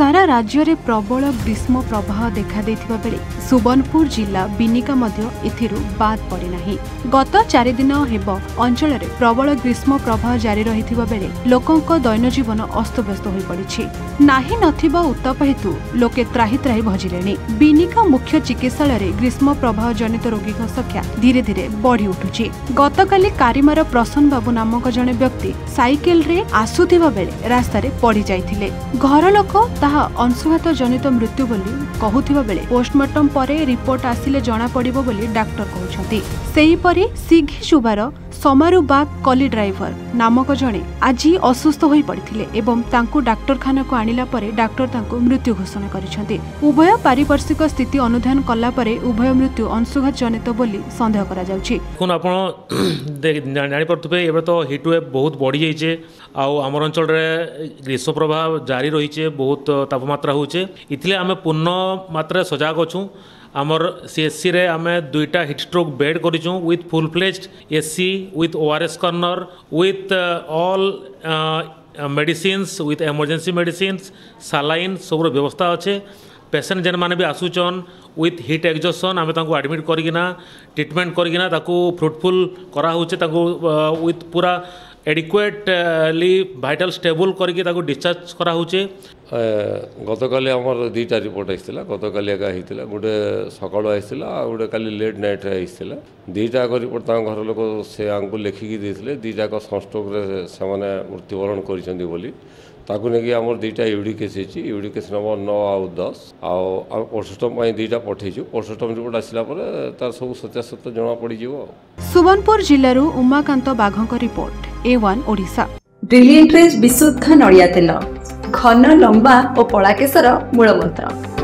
सारा राज्य रे प्रबल ग्रीष्म प्रवाह देखा देथिबा बेले सुबर्णपुर जिला बिनिका मध्य एथिरु बाद पड़े नाही। गत 4 दिन हेब अंचल रे प्रबल ग्रीष्म प्रवाह जारी रहिथिबा बेले लोकंक दैन जीवन अस्तव्यस्त होई पड़िछि। नाही नथिबा उत्ताप हेतु लोके त्राही त्राही भजिलेनी। बिनिका मुख्य चिकित्सालय रे ग्रीष्म प्रवाह जनित रोगी संख्या धीरे धीरे बढ़ी उठुछि। गतकाली कारिमार प्रसन्न बाबू नामक जने व्यक्ति साइकेल रे आसुथिबा बेले रास्ता रे पड़ी जाइथिले। घर लोक ताहा अंशुघात जनित मृत्यु बोली कहूथिबा बेले पोस्टमार्टम परे रिपोर्ट आसिले जणा पड़िबो बोली डाक्टर कहउछंती। सेही परी सिघी सुबार समारुबाग कली ड्राइवर नामक जणे आज असुस्थ होई पड़िथिले एवं तांकु डाक्टरखाना को आनिला परे डाक्टर तांकु मृत्यु घोषणा करिसेंती। उभय पारिपार्श्विक स्थिति अनुधान कला परे उभय मृत्यु अंशुघात जनित बोली संदेह करा जाउछि। कोन आपण जानि पड़थबे एबे तो हिट वेव बहुत बढ़ी जाइछे आउ हमर अंचल रे ग्रीष्म प्रभाव जारी रहिछे। बहुत तापमात्रा होचे इथिले आमे पूर्ण मात्रा सजाग अछु। आमर सीएससी रे आमे 2टा हिट स्ट्रोक बेड करिछु with full fledged AC with ORS corner with all medicines with emergency medicines saline सब व्यवस्था अच्छे। पेसेंट जेन माने भी आसुचन विथ हिट एक्जॉशन आमे तांको एडमिट करिकिना ट्रीटमेंट करिकिना ताको फ्रुटफुल करा होचे। ताको विथ पूरा एडिक्वेटली भाइटल स्टेबल करके ताको डिस्चार्ज करा होचे। गतकाली आमर 2टा रिपोर्ट आइसला। गतकाली एका हितला गोटे सकाळो आइसला गोटे काली लेट नाइट रे आइसला। 2टा को रिपोर्ट ता घर लोक से आंकु लेखिकी देथिले। 2टा को सनस्ट्रोक रे सामाने मृत्युवरण करिसंदी बोली ताकु नेकी आमर 2टा यूडी केस हिची। यूडी केस नंबर 9 आउ 10 आउ पोस्टमार्टम पई 2टा पठेइछु। पोस्टमार्टम रिपोर्ट आसिला परे तार सब सत्यासत्य जणा पड़ी जिवो। सुबर्णपुर जिल्लारू उमाकांत बाघंक रिपोर्ट A1 ओडिशा। ब्रिलियंट रेज विशुद्ध नड़िया तेल घन लंबा और पड़ा केसर मूलमंत्र।